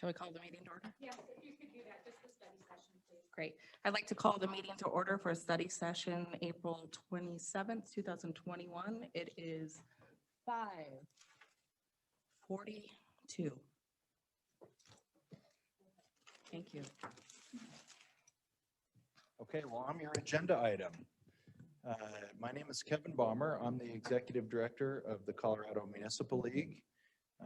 Shall we call the meeting to order? Yes, if you could do that, just the study session, please. Great. I'd like to call the meeting to order for a study session, April 27th, 2021. It is 5:42. Thank you. Okay, well, I'm your agenda item. My name is Kevin Bommer. I'm the Executive Director of the Colorado Municipal League,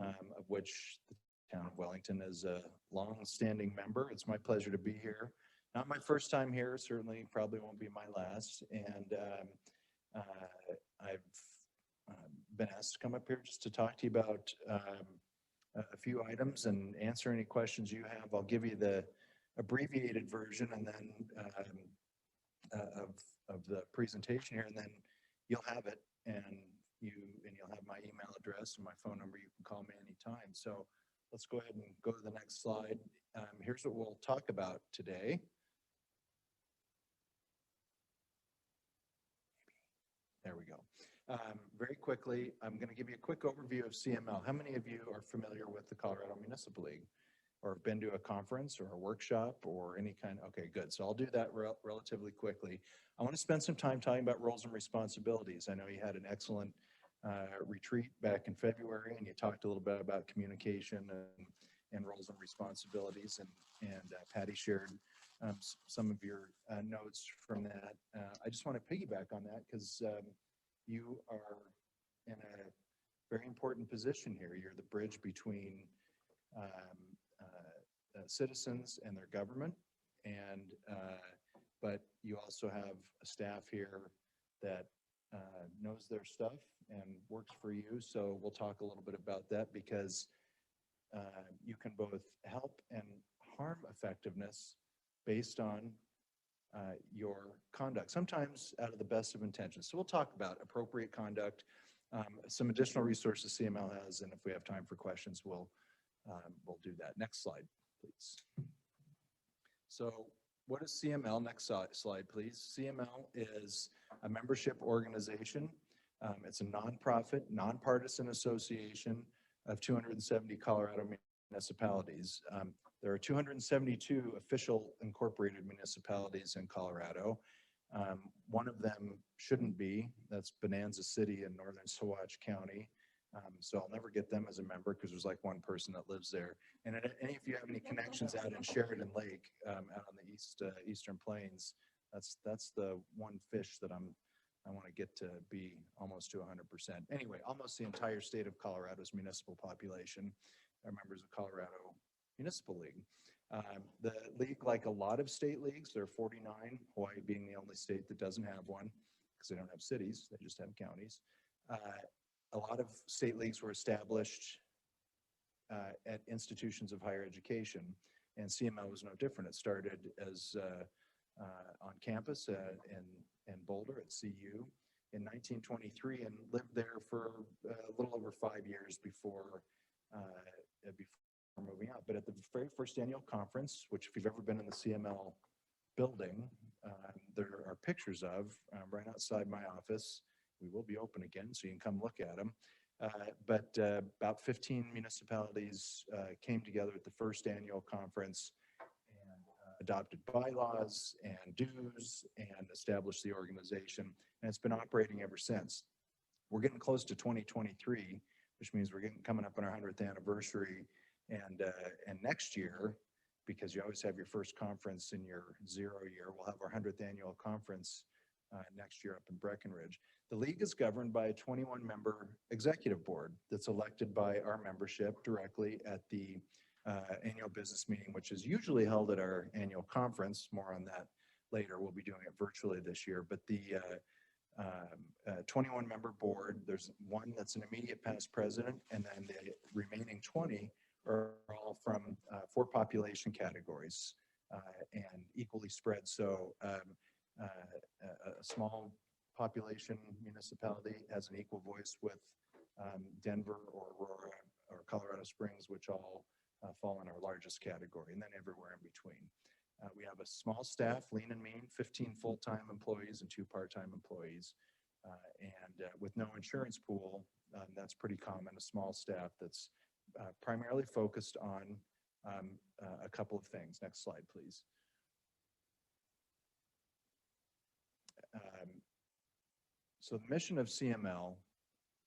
of which the town of Wellington is a long-standing member. It's my pleasure to be here. Not my first time here, certainly probably won't be my last. And I've been asked to come up here just to talk to you about a few items and answer any questions you have. I'll give you the abbreviated version and then of the presentation here, and then you'll have it, and you'll have my email address and my phone number. You can call me anytime. So let's go ahead and go to the next slide. Here's what we'll talk about today. There we go. Very quickly, I'm going to give you a quick overview of CML. How many of you are familiar with the Colorado Municipal League, or have been to a conference or a workshop or any kind? Okay, good. So I'll do that relatively quickly. I want to spend some time talking about roles and responsibilities. I know you had an excellent retreat back in February, and you talked a little bit about communication and roles and responsibilities, and Patty shared some of your notes from that. I just want to piggyback on that because you are in a very important position here. You're the bridge between citizens and their government, and but you also have a staff here that knows their stuff and works for you. So we'll talk a little bit about that, because you can both help and harm effectiveness based on your conduct, sometimes out of the best of intentions. So we'll talk about appropriate conduct, some additional resources CML has, and if we have time for questions, we'll do that. Next slide, please. So what is CML? Next slide, please. CML is a membership organization. It's a nonprofit, nonpartisan association of 270 Colorado municipalities. There are 272 official incorporated municipalities in Colorado. One of them shouldn't be. That's Bonanza City in northern Saguache County. So I'll never get them as a member because there's like one person that lives there. And if you have any connections out in Sheridan Lake, out on the eastern plains, that's the one fish that I want to get to be almost to 100%. Anyway, almost the entire state of Colorado's municipal population are members of Colorado Municipal League. The league, like a lot of state leagues, there are 49, Hawaii being the only state that doesn't have one because they don't have cities, they just have counties. A lot of state leagues were established at institutions of higher education, and CML was no different. It started as on campus in Boulder at CU in 1923 and lived there for a little over 5 years before moving out. But at the very first annual conference, which if you've ever been in the CML building, there are pictures of right outside my office. We will be open again, so you can come look at them. But about 15 municipalities came together at the first annual conference and adopted bylaws and dues and established the organization. And it's been operating ever since. We're getting close to 2023, which means we're coming up on our 100th anniversary. And next year, because you always have your first conference in your 0 year, we'll have our 100th annual conference next year up in Breckenridge. The league is governed by a 21-member executive board that's elected by our membership directly at the annual business meeting, which is usually held at our annual conference. More on that later. We'll be doing it virtually this year. But the 21-member board, there's one that's an immediate past president, and then the remaining 20 are all from 4 population categories and equally spread. So a small population municipality has an equal voice with Denver or Aurora or Colorado Springs, which all fall in our largest category, and then everywhere in between. We have a small staff, lean and mean, 15 full-time employees and 2 part-time employees. And with no insurance pool, that's pretty common, a small staff that's primarily focused on a couple of things. Next slide, please. So the mission of CML,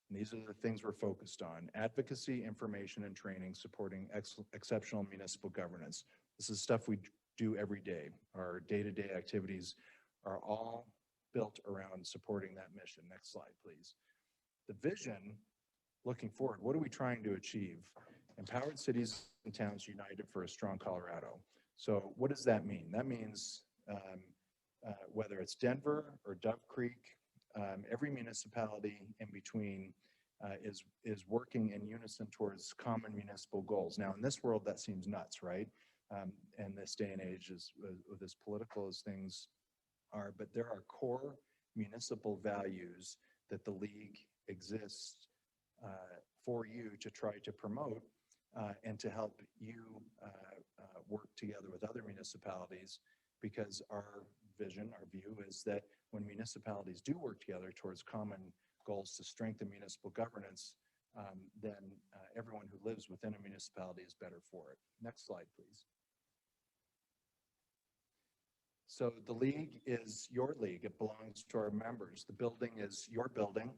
and these are the things we're focused on: advocacy, information, and training supporting exceptional municipal governance. This is stuff we do every day. Our day-to-day activities are all built around supporting that mission. Next slide, please. The vision, looking forward, what are we trying to achieve? Empowered cities and towns united for a strong Colorado. So what does that mean? That means whether it's Denver or Dove Creek, every municipality in between is working in unison towards common municipal goals. Now, in this world, that seems nuts, right? And this day and age is as political as things are, but there are core municipal values that the league exists for you to try to promote and to help you work together with other municipalities, because our vision, our view is that when municipalities do work together towards common goals to strengthen municipal governance, then everyone who lives within a municipality is better for it. Next slide, please. So the league is your league. It belongs to our members. The building is your building.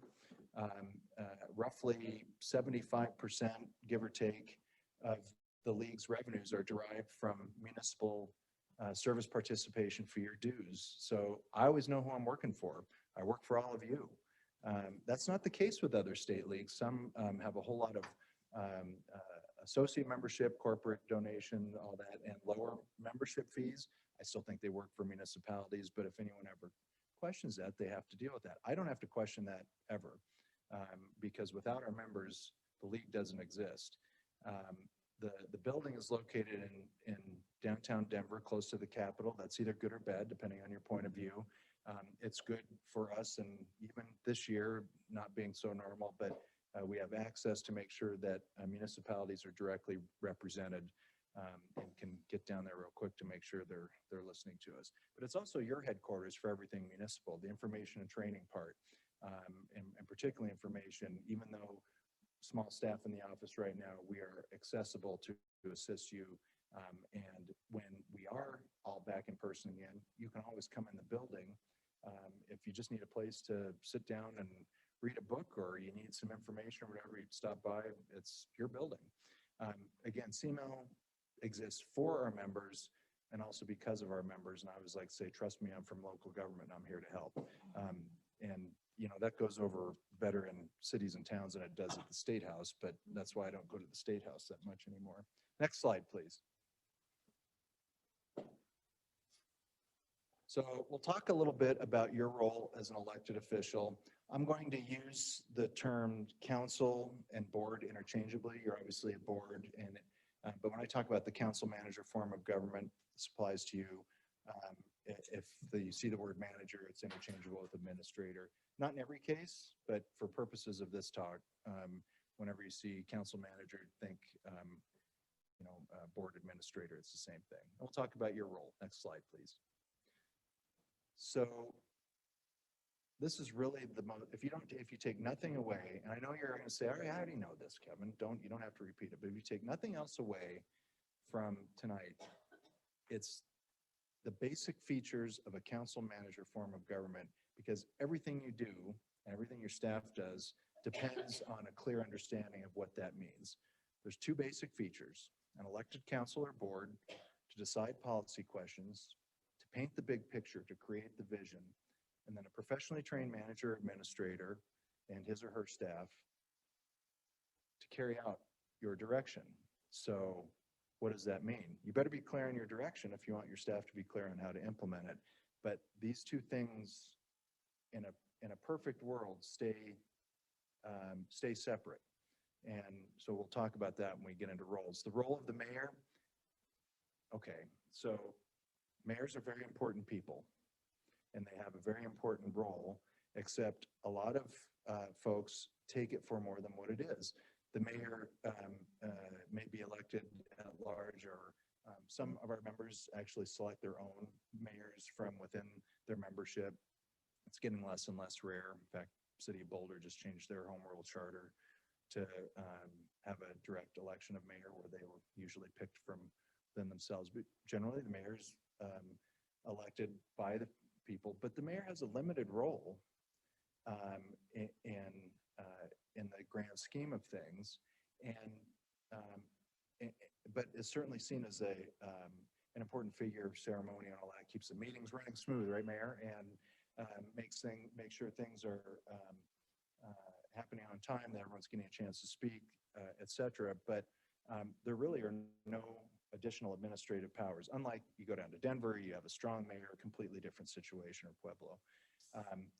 Roughly 75%, give or take, of the league's revenues are derived from municipal service participation for your dues. So I always know who I'm working for. I work for all of you. That's not the case with other state leagues. Some have a whole lot of associate membership, corporate donation, all that, and lower membership fees. I still think they work for municipalities, but if anyone ever questions that, they have to deal with that. I don't have to question that ever, because without our members, the league doesn't exist. The building is located in downtown Denver, close to the Capitol. That's either good or bad, depending on your point of view. It's good for us, and even this year, not being so normal, but we have access to make sure that municipalities are directly represented and can get down there real quick to make sure they're listening to us. But it's also your headquarters for everything municipal, the information and training part, and particularly information. Even though small staff in the office right now, we are accessible to assist you. And when we are all back in person again, you can always come in the building. If you just need a place to sit down and read a book, or you need some information or whatever, you stop by, it's your building. Again, CML exists for our members and also because of our members. And I always like to say, trust me, I'm from local government, I'm here to help. And you know, that goes over better in cities and towns than it does at the State House, but that's why I don't go to the State House that much anymore. Next slide, please. So we'll talk a little bit about your role as an elected official. I'm going to use the term council and board interchangeably. You're obviously a board, and but when I talk about the council manager form of government, this applies to you. If you see the word manager, it's interchangeable with administrator. Not in every case, but for purposes of this talk, whenever you see council manager, think board administrator, it's the same thing. And we'll talk about your role. Next slide, please. So this is really the most, if you take nothing away, and I know you're going to say, all right, I already know this, Kevin, you don't have to repeat it, but if you take nothing else away from tonight, it's the basic features of a council manager form of government, because everything you do, everything your staff does, depends on a clear understanding of what that means. There's two basic features: an elected council or board to decide policy questions, to paint the big picture, to create the vision, and then a professionally trained manager or administrator and his or her staff to carry out your direction. So what does that mean? You better be clear on your direction if you want your staff to be clear on how to implement it. But these two things in a perfect world stay separate. And so we'll talk about that when we get into roles. The role of the mayor. Okay, so mayors are very important people, and they have a very important role, except a lot of folks take it for more than what it is. The mayor may be elected at large, or some of our members actually select their own mayors from within their membership. It's getting less and less rare. In fact, City of Boulder just changed their home rule charter to have a direct election of mayor where they were usually picked from themselves. But generally, the mayor's elected by the people, but the mayor has a limited role in the grand scheme of things, but is certainly seen as an important figure of ceremony and all that. Keeps the meetings running smooth, right, Mayor? And make sure things are happening on time, that everyone's getting a chance to speak, et cetera. But there really are no additional administrative powers. Unlike you go down to Denver, you have a strong mayor, completely different situation, or Pueblo.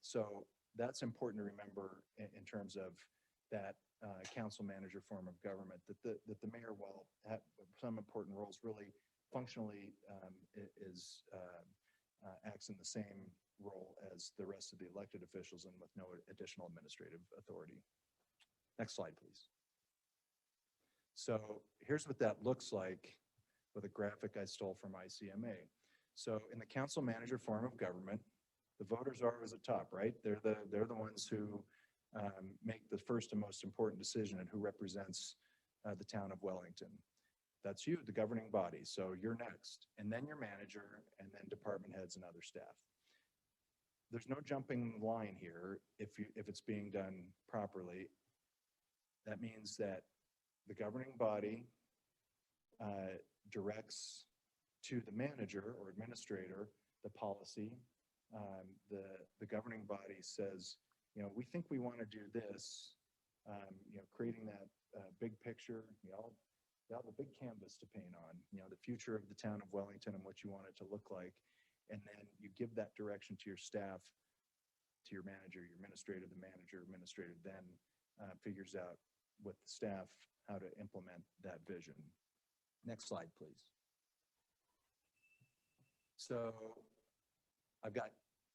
So that's important to remember in terms of that council manager form of government, that the mayor, while have some important roles, really functionally acts in the same role as the rest of the elected officials and with no additional administrative authority. Next slide, please. So here's what that looks like with a graphic I stole from ICMA. So in the council manager form of government, the voters are always at top, right? They're the ones who make the first and most important decision and who represents the town of Wellington. That's you, the governing body. So you're next, and then your manager, and then department heads and other staff. There's no jumping line here if it's being done properly. That means that the governing body directs to the manager or administrator the policy. The governing body says, we think we want to do this, creating that big picture, you have a big canvas to paint on, the future of the town of Wellington and what you want it to look like. And then you give that direction to your staff, to your manager, your administrator, the manager, administrator then figures out with the staff how to implement that vision. Next slide, please. So I've got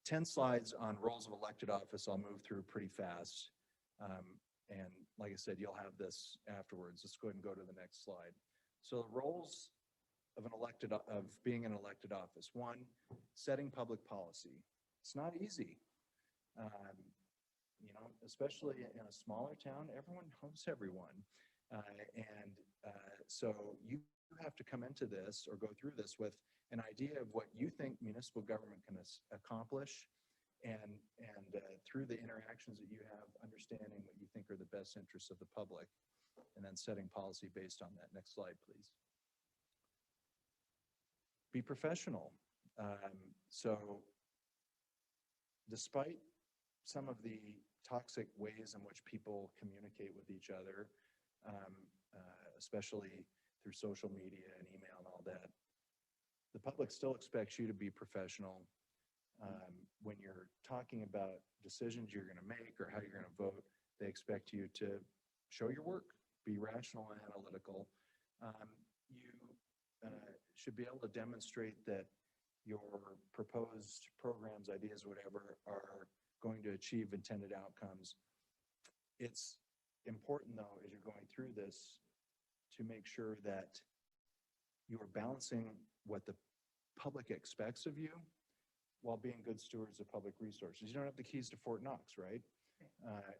10 slides on roles of elected office. I'll move through pretty fast. And like I said, you'll have this afterwards. Let's go ahead and go to the next slide. So the roles of being an elected office. One, setting public policy. It's not easy. Especially in a smaller town, everyone knows everyone. So you have to come into this or go through this with an idea of what you think municipal government can accomplish, and through the interactions that you have, understanding what you think are the best interests of the public, and then setting policy based on that. Next slide, please. Be professional. So despite some of the toxic ways in which people communicate with each other, especially through social media and email and all that, the public still expects you to be professional. When you're talking about decisions you're going to make or how you're going to vote, they expect you to show your work, be rational and analytical. You should be able to demonstrate that your proposed programs, ideas, whatever, are going to achieve intended outcomes. It's important, though, as you're going through this, to make sure that you are balancing what the public expects of you while being good stewards of public resources. You don't have the keys to Fort Knox, right?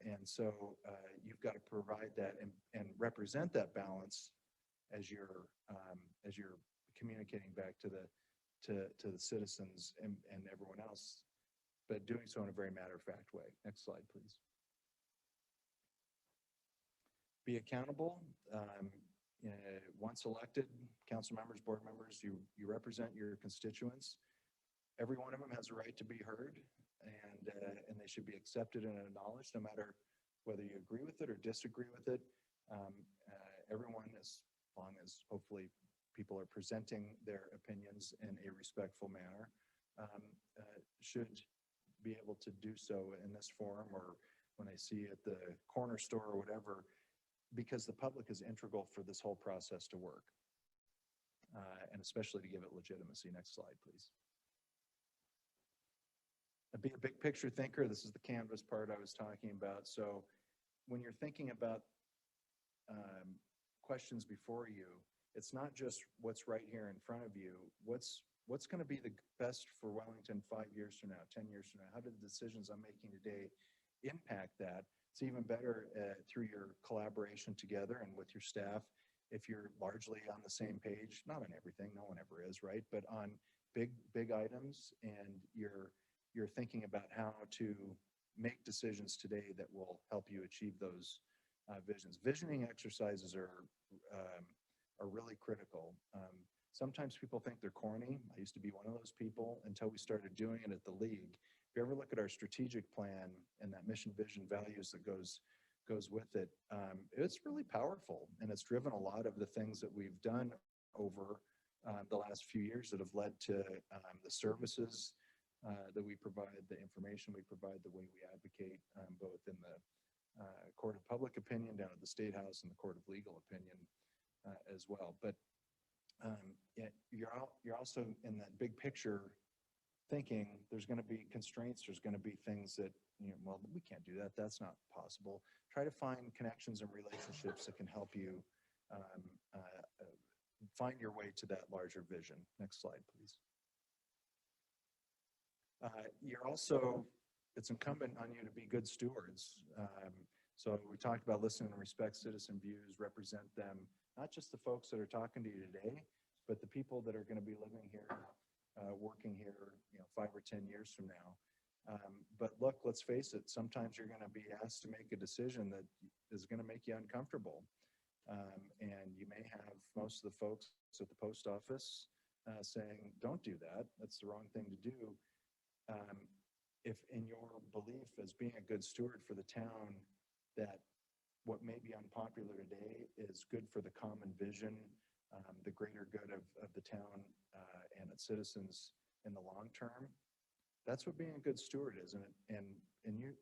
And so you've got to provide that and represent that balance as you're communicating back to the citizens and everyone else, but doing so in a very matter-of-fact way. Next slide, please. Be accountable. Once elected, council members, board members, you represent your constituents. Every one of them has a right to be heard, and they should be accepted and acknowledged, no matter whether you agree with it or disagree with it. Everyone, as long as hopefully people are presenting their opinions in a respectful manner, should be able to do so in this forum or when they see at the corner store or whatever, because the public is integral for this whole process to work, and especially to give it legitimacy. Next slide, please. Be a big picture thinker. This is the canvas part I was talking about. So when you're thinking about questions before you, it's not just what's right here in front of you. What's going to be the best for Wellington 5 years from now, 10 years from now? How do the decisions I'm making today impact that? It's even better through your collaboration together and with your staff. If you're largely on the same page, not on everything, no one ever is, right? But on big items, and you're thinking about how to make decisions today that will help you achieve those visions. Visioning exercises are really critical. Sometimes people think they're corny. I used to be one of those people until we started doing it at the league. If you ever look at our strategic plan and that mission, vision, values that goes with it, it's really powerful, and it's driven a lot of the things that we've done over the last few years that have led to the services that we provide, the information we provide, the way we advocate, both in the court of public opinion down at the State House and the court of legal opinion as well. But yeah, you're also in that big picture thinking there's going to be constraints, there's going to be things that, well, we can't do that, that's not possible. Try to find connections and relationships that can help you find your way to that larger vision. Next slide, please. You're also, it's incumbent on you to be good stewards. So we talked about listen and respect citizen views, represent them, not just the folks that are talking to you today, but the people that are going to be living here, working here, 5 or 10 years from now. But look, let's face it, sometimes you're going to be asked to make a decision that is going to make you uncomfortable. And you may have most of the folks at the post office saying, don't do that, that's the wrong thing to do. If in your belief as being a good steward for the town, that what may be unpopular today is good for the common vision, the greater good of the town and its citizens in the long term, that's what being a good steward is. And you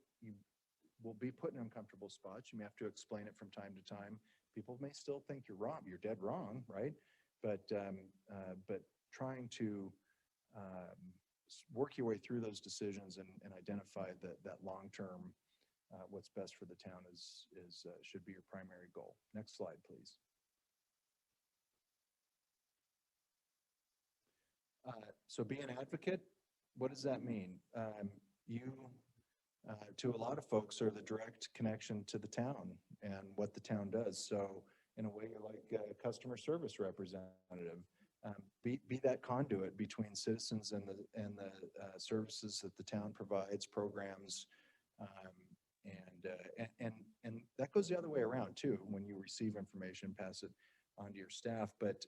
will be put in uncomfortable spots. You may have to explain it from time to time. People may still think you're wrong, you're dead wrong, right? But trying to work your way through those decisions and identify that long-term what's best for the town should be your primary goal. Next slide, please. So be an advocate. What does that mean? You, to a lot of folks, are the direct connection to the town and what the town does. So in a way, you're like a customer service representative. Be that conduit between citizens and the services that the town provides, programs, and that goes the other way around too. When you receive information, pass it on to your staff. But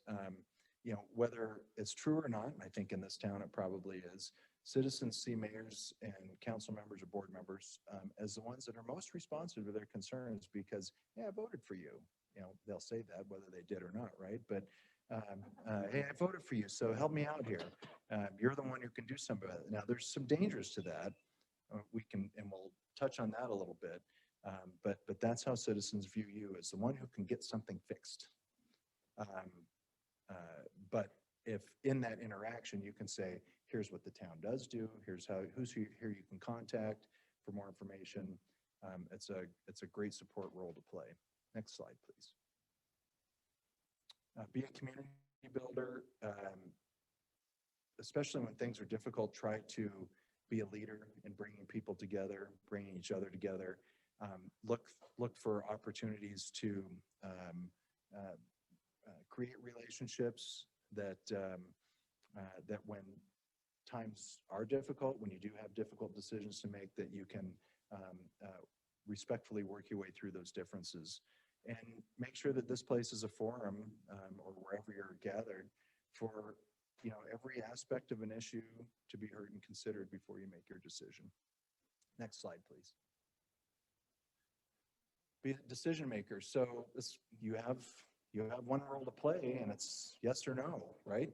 whether it's true or not, and I think in this town it probably is, citizens see mayors and council members or board members as the ones that are most responsive to their concerns because, yeah, I voted for you. They'll say that whether they did or not, right? But hey, I voted for you, so help me out here. You're the one who can do something about it. Now, there's some dangers to that. We'll touch on that a little bit. But that's how citizens view you, as the one who can get something fixed. But if in that interaction you can say, here's what the town does do, here's here you can contact for more information, it's a great support role to play. Next slide, please. Be a community builder, especially when things are difficult. Try to be a leader in bringing people together, bringing each other together. Look for opportunities to create relationships that when times are difficult, when you do have difficult decisions to make, that you can respectfully work your way through those differences. And make sure that this place is a forum or wherever you're gathered for every aspect of an issue to be heard and considered before you make your decision. Next slide, please. Be a decision maker. So you have one role to play, and it's yes or no, right?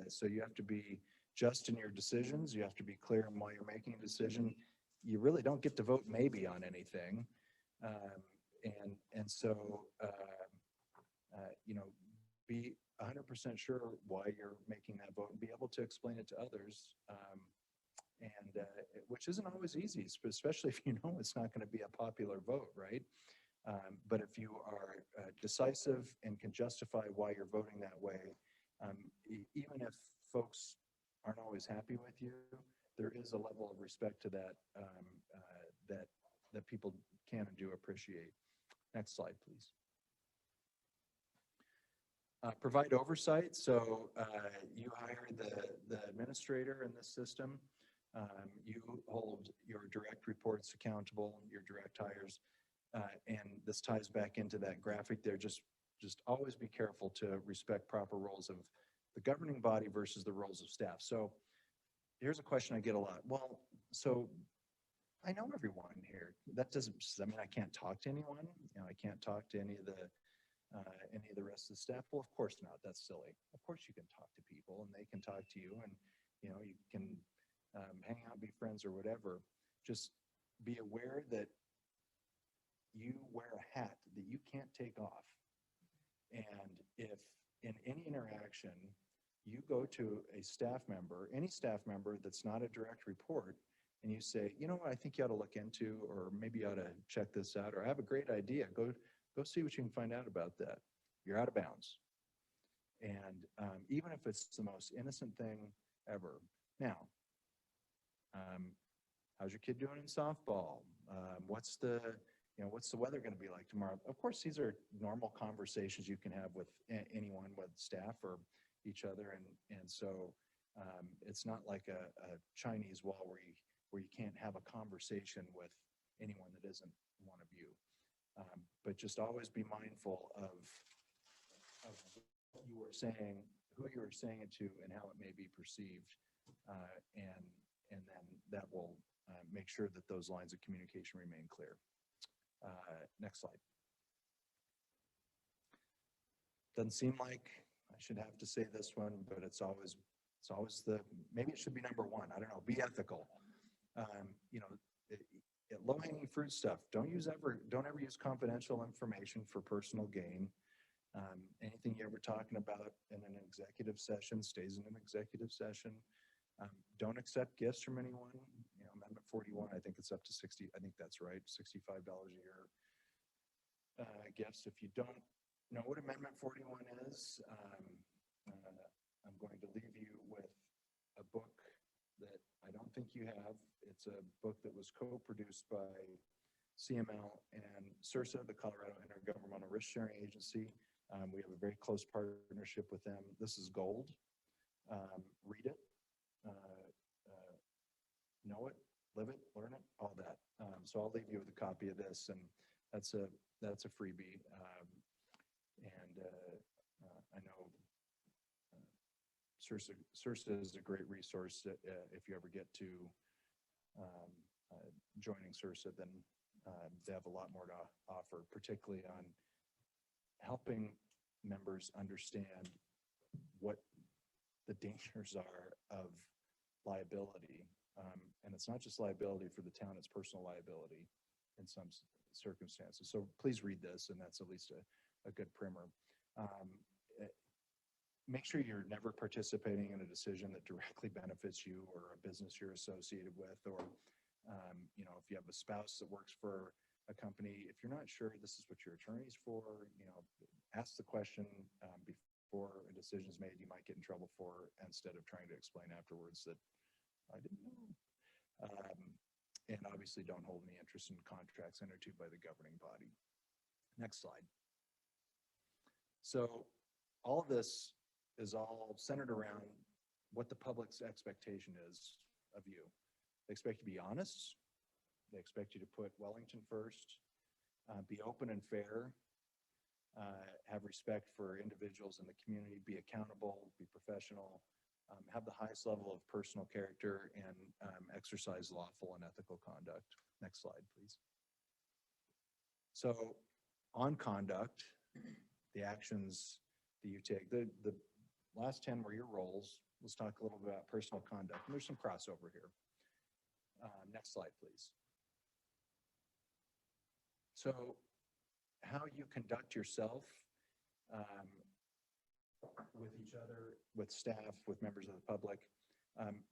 So you have to be just in your decisions. You have to be clear on why you're making a decision. You really don't get to vote maybe on anything. So be 100% sure why you're making that vote and be able to explain it to others, which isn't always easy, especially if you know it's not going to be a popular vote, right? But if you are decisive and can justify why you're voting that way, even if folks aren't always happy with you, there is a level of respect to that that people can and do appreciate. Next slide, please. Provide oversight. So you hire the administrator in this system. You hold your direct reports accountable, your direct hires, and this ties back into that graphic there. Just always be careful to respect proper roles of the governing body versus the roles of staff. So here's a question I get a lot. Well, so I know everyone here. That doesn't, I mean, I can't talk to anyone. You know, I can't talk to any of the rest of the staff. Well, of course not. That's silly. Of course you can talk to people and they can talk to you, and you know, you can hang out, be friends or whatever. Just be aware that you wear a hat that you can't take off. And if in any interaction you go to a staff member, any staff member that's not a direct report, and you say, you know what, I think you ought to look into, or maybe you ought to check this out, or I have a great idea, go see what you can find out about that. You're out of bounds. And even if it's the most innocent thing ever. Now, how's your kid doing in softball? What's the weather going to be like tomorrow? Of course, these are normal conversations you can have with anyone, with staff or each other. And so it's not like a Chinese wall where you can't have a conversation with anyone that isn't one of you. But just always be mindful of what you are saying, who you are saying it to, and how it may be perceived. And then that will make sure that those lines of communication remain clear. Next slide. Doesn't seem like I should have to say this one, but it's always maybe it should be number one. I don't know. Be ethical. You know, low-hanging fruit stuff. Don't ever use confidential information for personal gain. Anything you're ever talking about in an executive session stays in an executive session. Don't accept gifts from anyone. You know, Amendment 41, I think it's up to 60. I think that's right. $65 a year gifts. If you don't know what Amendment 41 is, I'm going to leave you with a book that I don't think you have. It's a book that was co-produced by CML and CIRSA, the Colorado Intergovernmental Risk Sharing Agency. We have a very close partnership with them. This is gold. Read it, know it, live it, learn it, all that. So I'll leave you with a copy of this, and that's a freebie. I know CIRSA is a great resource. If you ever get to joining CIRSA, then they have a lot more to offer, particularly on helping members understand what the dangers are of liability. And it's not just liability for the town, it's personal liability in some circumstances. So please read this, and that's at least a good primer. Make sure you're never participating in a decision that directly benefits you or a business you're associated with, or you know, if you have a spouse that works for a company, if you're not sure this is what your attorney's for, you know, ask the question before a decision is made. You might get in trouble for, instead of trying to explain afterwards that I didn't know. And obviously don't hold any interest in contracts entered to by the governing body. Next slide. So all of this is all centered around what the public's expectation is of you. They expect you to be honest. They expect you to put Wellington first, be open and fair, have respect for individuals in the community, be accountable, be professional, have the highest level of personal character, and exercise lawful and ethical conduct. Next slide, please. So on conduct, the actions that you take, the last 10 were your roles. Let's talk a little bit about personal conduct. And there's some crossover here. Next slide, please. So how you conduct yourself with each other, with staff, with members of the public,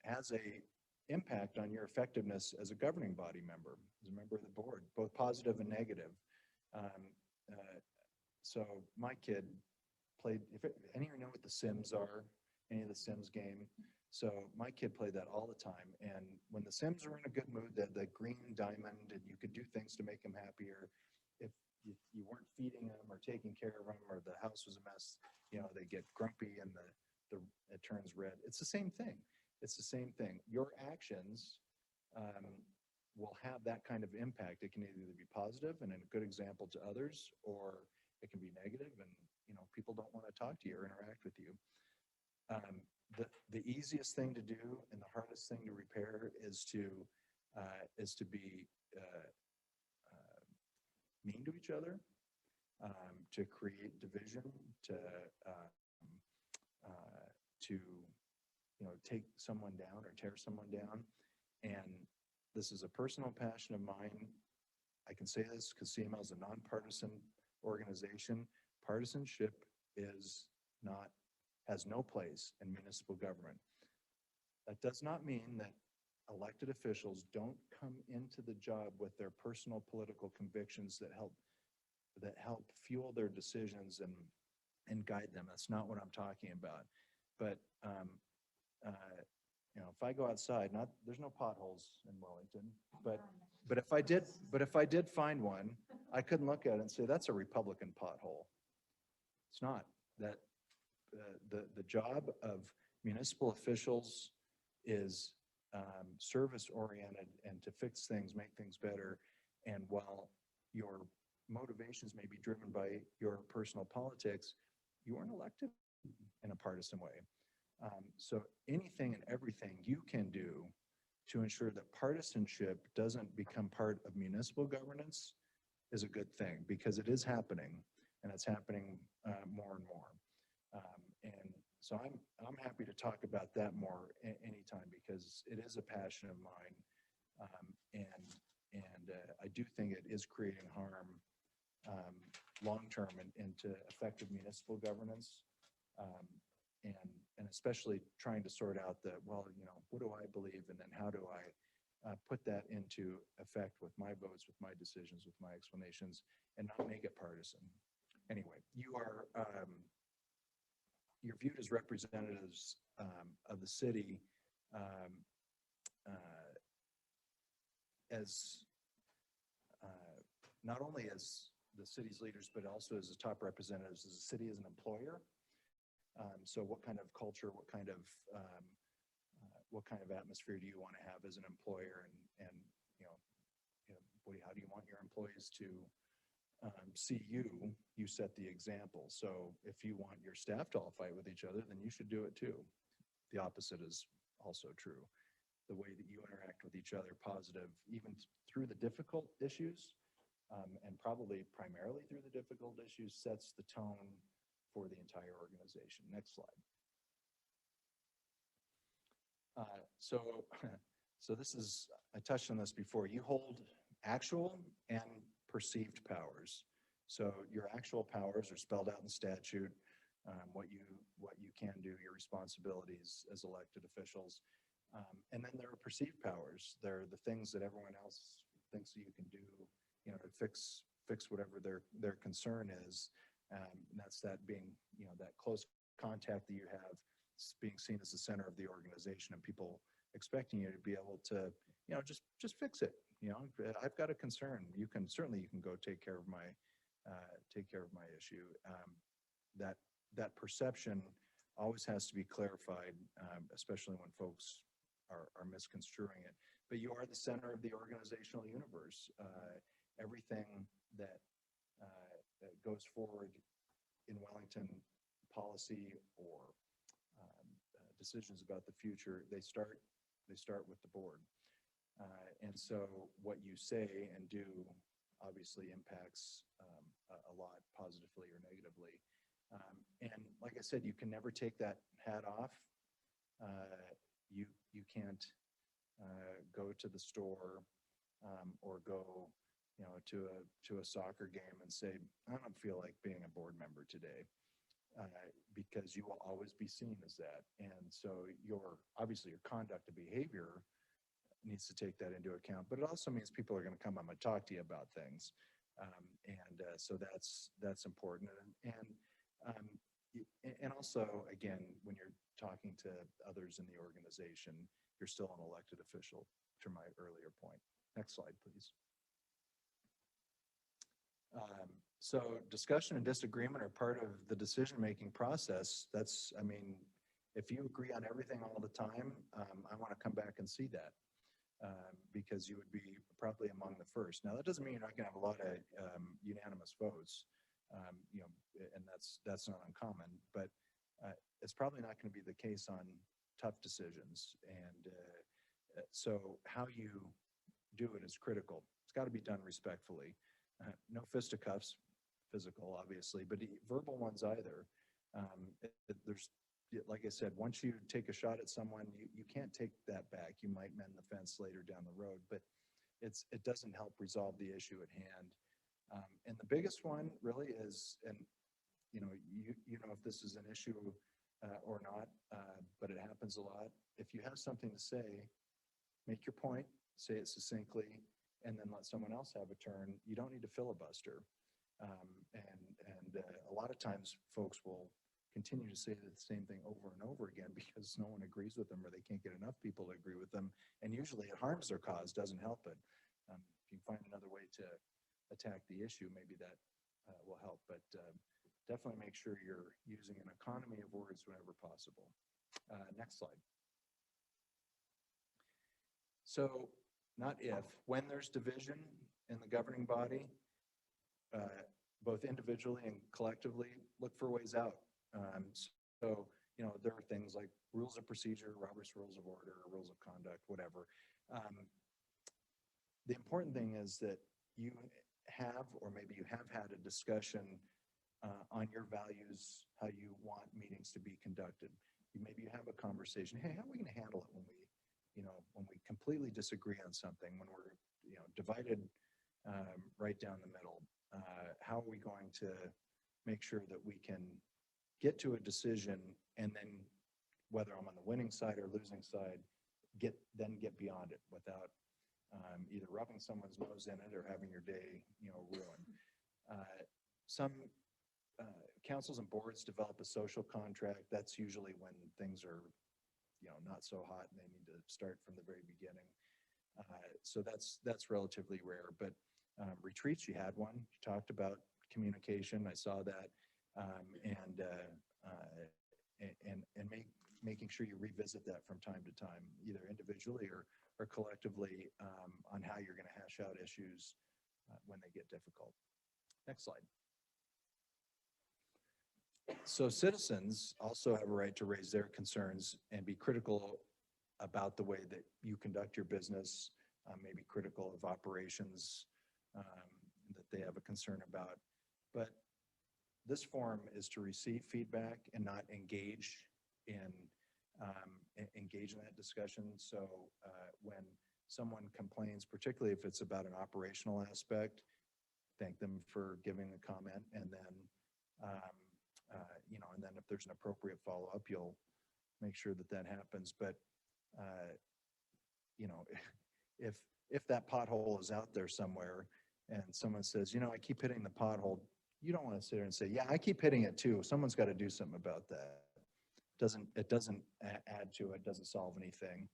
has a impact on your effectiveness as a governing body member, as a member of the board, both positive and negative. So my kid played, any of you know what the Sims are, any of the Sims game? So my kid played that all the time. And when the Sims were in a good mood, they had the green diamond and you could do things to make them happier. If you weren't feeding them or taking care of them, or the house was a mess, you know, they get grumpy and it turns red. It's the same thing. It's the same thing. Your actions will have that kind of impact. It can either be positive and a good example to others, or it can be negative and, you know, people don't want to talk to you or interact with you. The easiest thing to do and the hardest thing to repair is to be mean to each other, to create division, to you know, take someone down or tear someone down. And this is a personal passion of mine. I can say this because CML is a nonpartisan organization. Partisanship has no place in municipal government. That does not mean that elected officials don't come into the job with their personal political convictions that help fuel their decisions and guide them. That's not what I'm talking about. But you know, if I go outside, there's no potholes in Wellington, but if I did find one, I couldn't look at it and say that's a Republican pothole. It's not. That the job of municipal officials is service oriented and to fix things, make things better. And while your motivations may be driven by your personal politics, you weren't elected in a partisan way. So anything and everything you can do to ensure that partisanship doesn't become part of municipal governance is a good thing, because it is happening, and it's happening more and more. And so I'm happy to talk about that more anytime, because it is a passion of mine, and I do think it is creating harm long-term into effective municipal governance, and especially trying to sort out well, you know, what do I believe, and then how do I put that into effect with my votes, with my decisions, with my explanations, and not make it partisan. Anyway, you're viewed as representatives of the city as not only as the city's leaders, but also as the top representatives as the city as an employer. So what kind of culture, what kind of atmosphere do you want to have as an employer, and how do you want your employees to see you? You set the example. So if you want your staff to all fight with each other, then you should do it too. The opposite is also true. The way that you interact with each other, positive, even through the difficult issues, and probably primarily through the difficult issues, sets the tone for the entire organization. Next slide. So this is, I touched on this before. You hold actual and perceived powers. So your actual powers are spelled out in statute, what you can do, your responsibilities as elected officials. And then there are perceived powers. They're the things that everyone else thinks that you can do, you know, to fix whatever their concern is. And that's that being, you know, that close contact that you have, being seen as the center of the organization, and people expecting you to be able to, you know, just fix it. You know, I've got a concern. You can go take care of my issue. That perception always has to be clarified, especially when folks are misconstruing it. But you are the center of the organizational universe. Everything that goes forward in Wellington, policy or decisions about the future, they start with the board. And so what you say and do obviously impacts a lot, positively or negatively. And like I said, you can never take that hat off. You can't go to the store or go, you know, to a soccer game and say, I don't feel like being a board member today, because you will always be seen as that. And so obviously your conduct and behavior needs to take that into account, but it also means people are going to come up and talk to you about things. So that's important. And also, again, when you're talking to others in the organization. You're still an elected official, to my earlier point. Next slide, please. So discussion and disagreement are part of the decision-making process. That's, I mean, if you agree on everything all the time, I want to come back and see that. Because you would be probably among the first. Now, that doesn't mean you're not going to have a lot of unanimous votes, you know, and that's not uncommon, but it's probably not going to be the case on tough decisions. And so how you do it is critical. It's got to be done respectfully. No fisticuffs, physical, obviously, but verbal ones either. There's, like I said, once you take a shot at someone, you can't take that back. You might mend the fence later down the road, but it doesn't help resolve the issue at hand. And the biggest one really is, and you know if this is an issue or not, but it happens a lot. If you have something to say, make your point, say it succinctly, and then let someone else have a turn. You don't need to filibuster. And a lot of times folks will continue to say the same thing over and over again because no one agrees with them or they can't get enough people to agree with them. And usually it harms their cause, doesn't help it. If you find another way to attack the issue, maybe that will help. But definitely make sure you're using an economy of words whenever possible. Next slide. So not if, when there's division in the governing body, both individually and collectively, look for ways out. So, you know, there are things like rules of procedure, Robert's Rules of Order, rules of conduct, whatever. The important thing is that you have, or maybe you have had a discussion on your values, how you want meetings to be conducted. Maybe you have a conversation, hey, how are we going to handle it when we completely disagree on something, when we're, you know, divided right down the middle? How are we going to make sure that we can get to a decision, and then whether I'm on the winning side or losing side, get beyond it without either rubbing someone's nose in it or having your day, you know, ruined. Some councils and boards develop a social contract. That's usually when things are, you know, not so hot and they need to start from the very beginning. So that's relatively rare, but retreats, you had one. You talked about communication. I saw that, and making sure you revisit that from time to time, either individually or collectively, on how you're going to hash out issues when they get difficult. Next slide. So citizens also have a right to raise their concerns and be critical about the way that you conduct your business, maybe critical of operations that they have a concern about. But this forum is to receive feedback and not engage in that discussion. So when someone complains, particularly if it's about an operational aspect, thank them for giving a comment, and then you know, and then if there's an appropriate follow-up, you'll make sure that happens. But you know, if that pothole is out there somewhere and someone says, you know, I keep hitting the pothole, you don't want to sit there and say, yeah, I keep hitting it too. Someone's got to do something about that. It doesn't add to it, doesn't solve anything.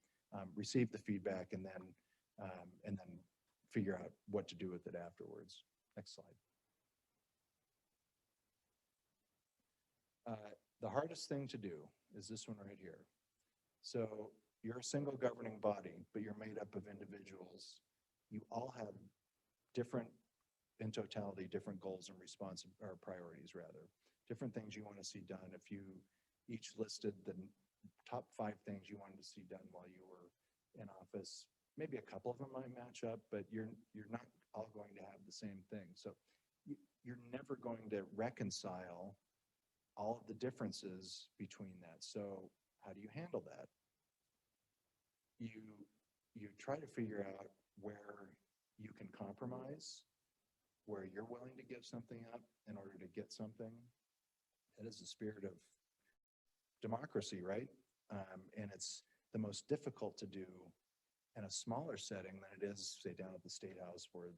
Receive the feedback and then figure out what to do with it afterwards. Next slide. The hardest thing to do is this one right here. So you're a single governing body, but you're made up of individuals. You all have different, in totality, different goals and or priorities rather, different things you want to see done. If you each listed the top 5 things you wanted to see done while you were in office, maybe a couple of them might match up, but you're not all going to have the same thing. So you're never going to reconcile all of the differences between that. So how do you handle that? You try to figure out where you can compromise, where you're willing to give something up in order to get something. That is the spirit of democracy, right? And it's the most difficult to do in a smaller setting than it is, say, down at the State House, where,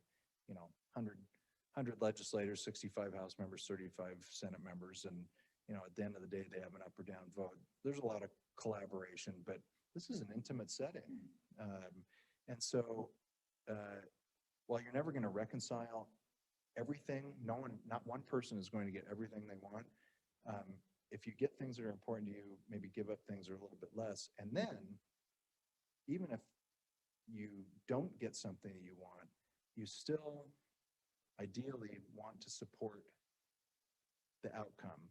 you know, 100 legislators, 65 House members, 35 Senate members, and at the end of the day, they have an up or down vote. There's a lot of collaboration, but this is an intimate setting. And so, while you're never going to reconcile everything, not one person is going to get everything they want. If you get things that are important to you, maybe give up things that are a little bit less. And then, even if you don't get something that you want, you still ideally want to support the outcome.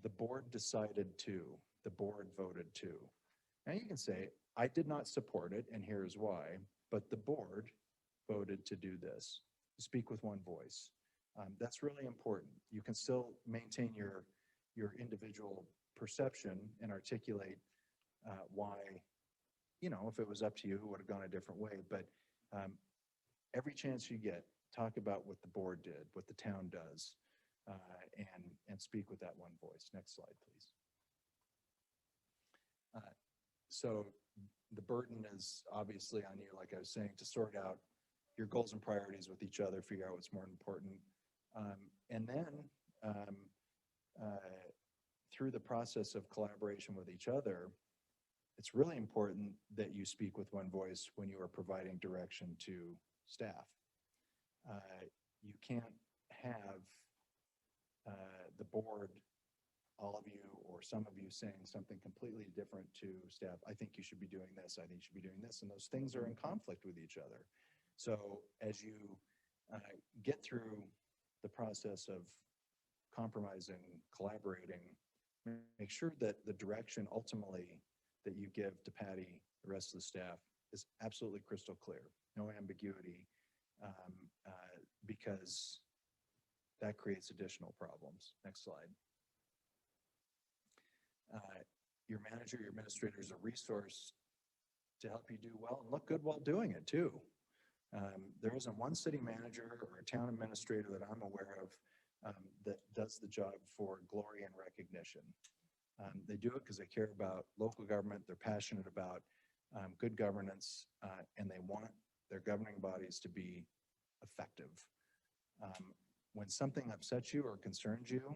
The board decided to, the board voted to. Now you can say, I did not support it, and here's why, but the board voted to do this. Speak with one voice. That's really important. You can still maintain your individual perception and articulate why, if it was up to you, it would have gone a different way. But every chance you get, talk about what the board did, what the town does, and speak with that one voice. Next slide, please. So the burden is obviously on you, like I was saying, to sort out your goals and priorities with each other, figure out what's more important. And then through the process of collaboration with each other, it's really important that you speak with one voice when you are providing direction to staff. You can't have the board, all of you or some of you saying something completely different to staff. I think you should be doing this. I think you should be doing this. And those things are in conflict with each other. So as you get through the process of compromising, collaborating, make sure that the direction ultimately that you give to Patty, the rest of the staff, is absolutely crystal clear. No ambiguity, because that creates additional problems. Next slide. Your manager, your administrator is a resource to help you do well and look good while doing it too. There isn't one city manager or a town administrator that I'm aware of that does the job for glory and recognition. They do it because they care about local government, they're passionate about good governance, and they want their governing bodies to be effective. When something upsets you or concerns you,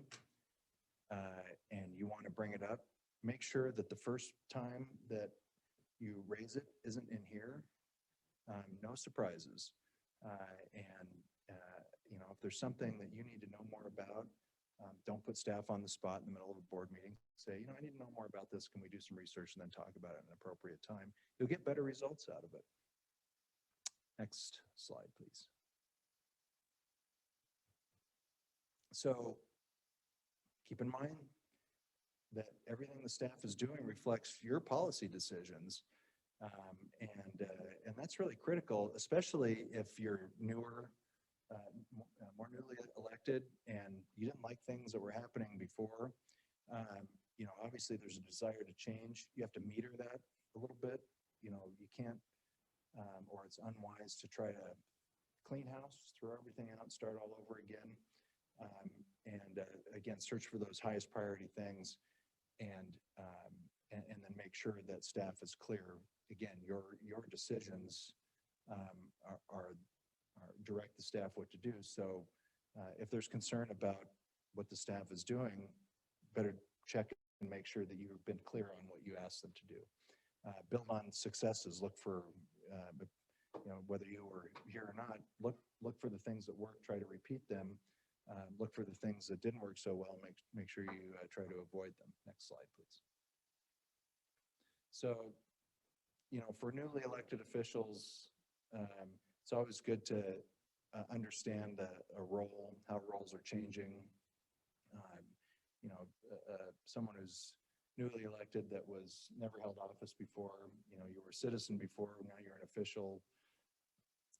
and you want to bring it up, make sure that the first time that you raise it isn't in here. No surprises. If there's something that you need to know more about, don't put staff on the spot in the middle of a board meeting. Say, I need to know more about this. Can we do some research and then talk about it at an appropriate time? You'll get better results out of it. Next slide, please. So keep in mind that everything the staff is doing reflects your policy decisions. And that's really critical, especially if you're newer, more newly elected, and you didn't like things that were happening before. Obviously there's a desire to change. You have to meter that a little bit. You can't, or it's unwise to try to clean house, throw everything out, start all over again. Again, search for those highest priority things, and then make sure that staff is clear. Again, your decisions are direct the staff what to do. So if there's concern about what the staff is doing, better check and make sure that you've been clear on what you asked them to do. Build on successes. Look for, whether you were here or not, look for the things that work, try to repeat them. Look for the things that didn't work so well, make sure you try to avoid them. Next slide, please. So, for newly elected officials, it's always good to understand a role, how roles are changing. Someone who's newly elected that was never held office before, you were a citizen before, now you're an official.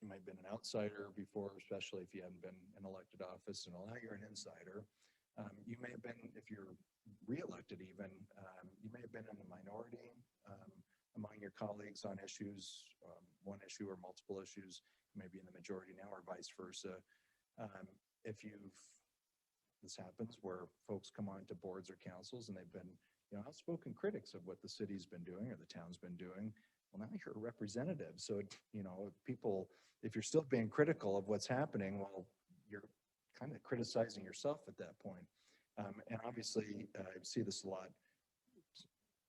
You might have been an outsider before, especially if you haven't been in elected office, and now you're an insider. You may have been, if you're re-elected even, you may have been in the minority among your colleagues on issues, one issue or multiple issues. You may be in the majority now or vice versa. This happens where folks come on to boards or councils and they've been outspoken critics of what the city's been doing or the town's been doing. Well, now you're a representative. So, if you're still being critical of what's happening, well, you're kind of criticizing yourself at that point. And obviously, I see this a lot.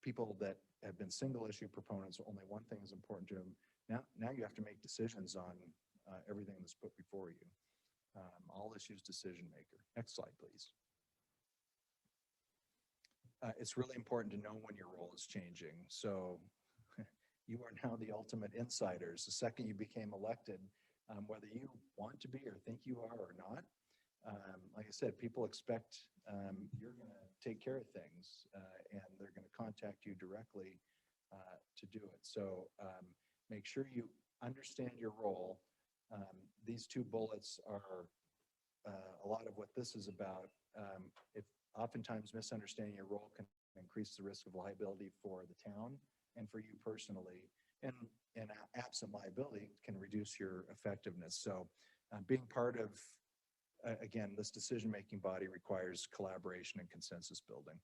People that have been single issue proponents, only one thing is important to them. Now you have to make decisions on everything that's put before you. All issues decision maker. Next slide, please. It's really important to know when your role is changing. So you are now the ultimate insiders. The second you became elected, whether you want to be or think you are or not, like I said, people expect you're going to take care of things and they're going to contact you directly to do it. So make sure you understand your role. These two bullets are a lot of what this is about. If oftentimes misunderstanding your role can increase the risk of liability for the town and for you personally, and absent liability can reduce your effectiveness. So being part of, again, this decision-making body requires collaboration and consensus building.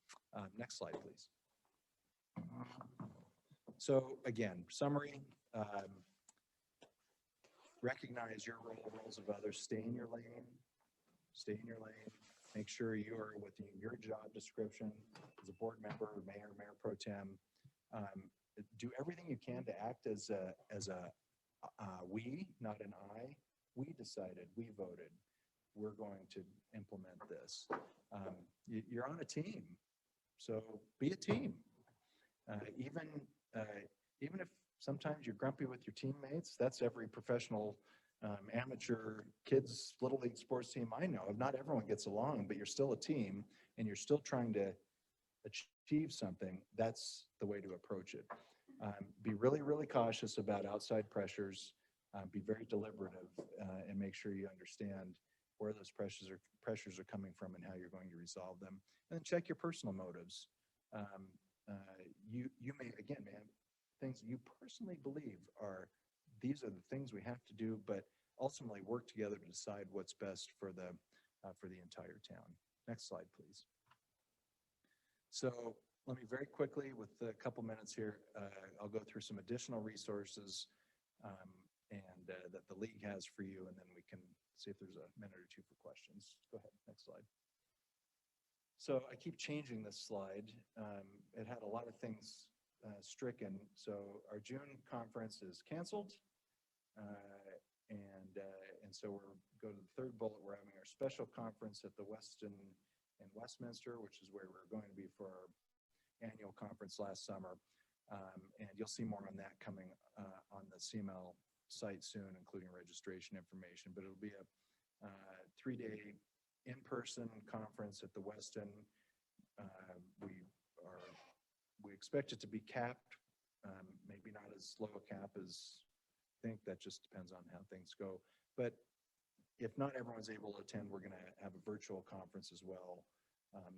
Next slide, please. So again, summary, recognize your role, roles of others, stay in your lane, make sure you are within your job description as a board member, mayor pro tem. Do everything you can to act as a we, not an I. We decided, we voted, we're going to implement this. You're on a team, so be a team. Even if sometimes you're grumpy with your teammates, that's every professional amateur kids little league sports team I know of. Not everyone gets along, but you're still a team and you're still trying to achieve something. That's the way to approach it. Be really, really cautious about outside pressures. Be very deliberative and make sure you understand where those pressures are coming from and how you're going to resolve them. And then check your personal motives. You may, again, have things you personally believe are, these are the things we have to do, but ultimately work together to decide what's best for the entire town. Next slide, please. So let me very quickly, with a couple minutes here, I'll go through some additional resources that the league has for you, and then we can see if there's a minute or two for questions. Go ahead, next slide. So I keep changing this slide. It had a lot of things stricken. So our June conference is canceled. And so we're go to the third bullet. We're having our special conference at the Westin in Westminster, which is where we're going to be for our annual conference last summer. And you'll see more on that coming on the CML site soon, including registration information. But it'll be a 3-day in-person conference at the Westin. We expect it to be capped, maybe not as low a cap as I think. That just depends on how things go. But if not everyone's able to attend, we're going to have a virtual conference as well,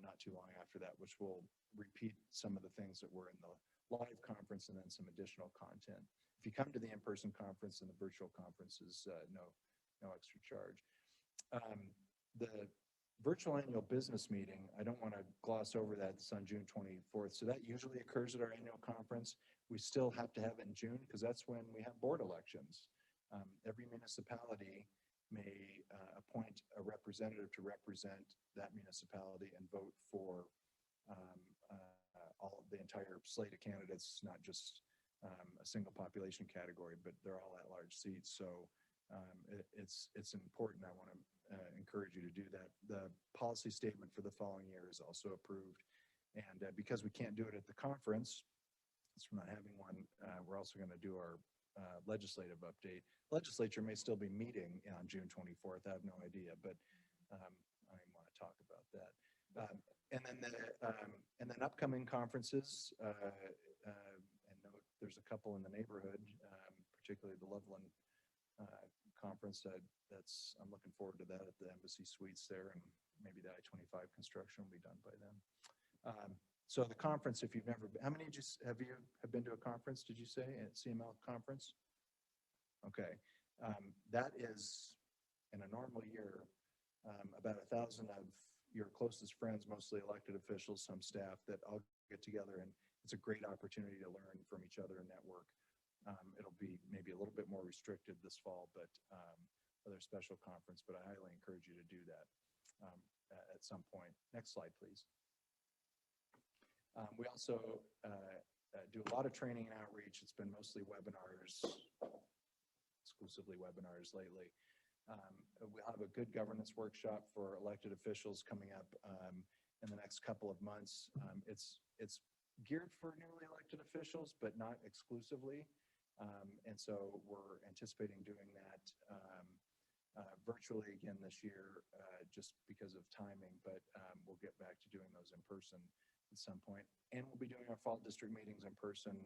not too long after that, which will repeat some of the things that were in the live conference and then some additional content. If you come to the in-person conference and the virtual conference is no extra charge. The virtual annual business meeting, I don't want to gloss over that. It's on June 24th. So that usually occurs at our annual conference. We still have to have it in June because that's when we have board elections. Every municipality may appoint a representative to represent that municipality and vote for the entire slate of candidates, not just a single population category, but they're all at large seats. So it's important. I want to encourage you to do that. The policy statement for the following year is also approved. And because we can't do it at the conference, since we're not having one, we're also going to do our legislative update. Legislature may still be meeting on June 24th. I have no idea, but I want to talk about that. And then upcoming conferences, and note there's a couple in the neighborhood, particularly the Loveland conference. I'm looking forward to that at the Embassy Suites there, and maybe the I-25 construction will be done by then. So the conference, if you've never been, how many have been to a conference, did you say, at CML conference? Okay. That is, in a normal year, about 1,000 of your closest friends, mostly elected officials, some staff, that all get together, and it's a great opportunity to learn from each other and network. It'll be maybe a little bit more restricted this fall, but other special conference, but I highly encourage you to do that. at some point. Next slide, please. We also do a lot of training and outreach. It's been mostly webinars, exclusively webinars lately. We'll have a good governance workshop for elected officials coming up in the next couple of months. It's geared for newly elected officials, but not exclusively. And so we're anticipating doing that virtually again this year, just because of timing, but we'll get back to doing those in person at some point. And we'll be doing our fall district meetings in person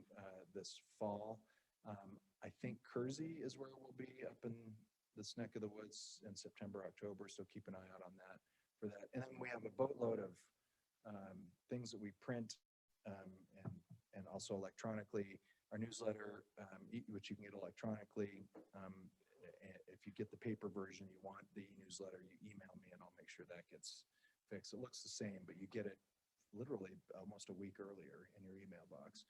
this fall. I think Kersey is where we'll be, up in this neck of the woods in September, October. So keep an eye out on that for that. And then we have a boatload of things that we print and also electronically. Our newsletter, which you can get electronically. If you get the paper version, you want the newsletter, you email me and I'll make sure that gets fixed. It looks the same, but you get it literally almost a week earlier in your email box.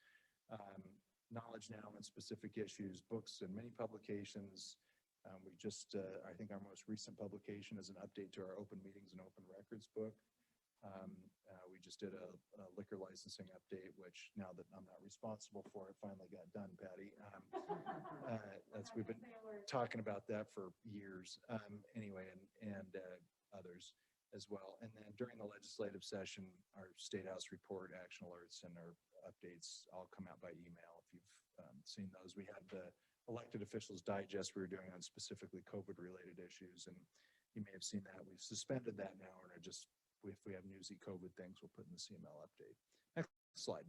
Knowledge now on specific issues, books and many publications. We just, I think our most recent publication is an update to our open meetings and open records book. We just did a liquor licensing update, which now that I'm not responsible for it, finally got done, Patty. We've been talking about that for years anyway, and others as well. And then during the legislative session, our State House report, action alerts, and our updates all come out by email. If you've seen those, we had the elected officials digest we were doing on specifically COVID related issues, and you may have seen that. We've suspended that now, and are just, if we have newsy COVID things, we'll put in the CML update. Next slide.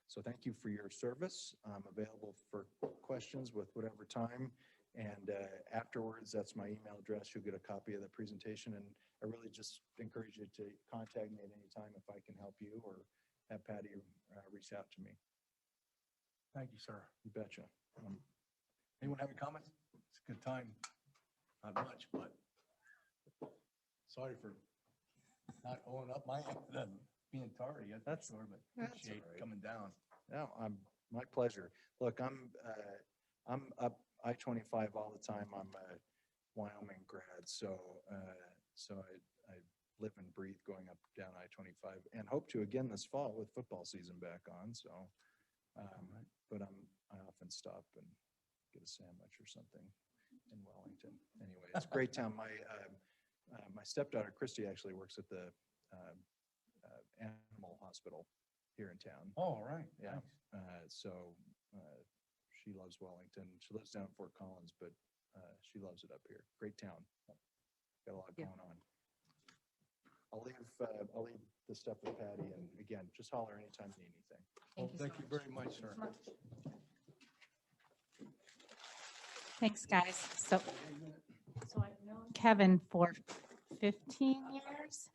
So thank you for your service. I'm available for questions with whatever time. And afterwards, that's my email address. You'll get a copy of the presentation. And I really just encourage you to contact me at any time if I can help you, or have Patty reach out to me. Thank you, sir. You betcha. Anyone have any comments? It's a good time. Not much, but sorry for not owning up my end and being tardy. That's sure, but appreciate all right. coming down. No, my pleasure. Look, I'm up I-25 all the time. I'm a Wyoming grad, so I live and breathe going up down I-25, and hope to again this fall with football season back on. So, but I often stop and get a sandwich or something in Wellington. Anyway, it's a great town. My stepdaughter Christy actually works at the animal hospital here in town. Oh, all right. Yeah. Nice. So she loves Wellington. She lives down in Fort Collins, but she loves it up here. Great town. Got a lot going on. I'll leave the stuff with Patty, and again, just holler anytime you need anything. Well, thank you very much, sir. Thanks, guys. So I've known Kevin for 15 years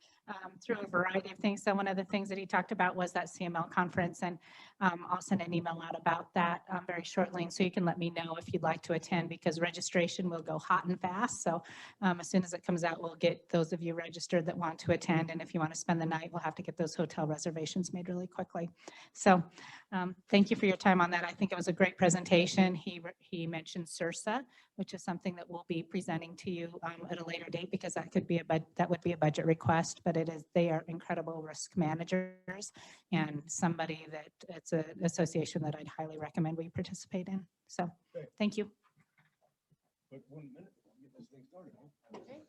through a variety of things. So one of the things that he talked about was that CML conference, and I'll send an email out about that very shortly. And so you can let me know if you'd like to attend, because registration will go hot and fast. So as soon as it comes out, we'll get those of you registered that want to attend. And if you want to spend the night, we'll have to get those hotel reservations made really quickly. So thank you for your time on that. I think it was a great presentation. He mentioned CIRSA, which is something that we'll be presenting to you at a later date, because that would be a budget request, but they are incredible risk managers, and somebody that it's an association that I'd highly recommend we participate in. So thank you. But 1 minute, we'll get this thing started. Huh? Okay.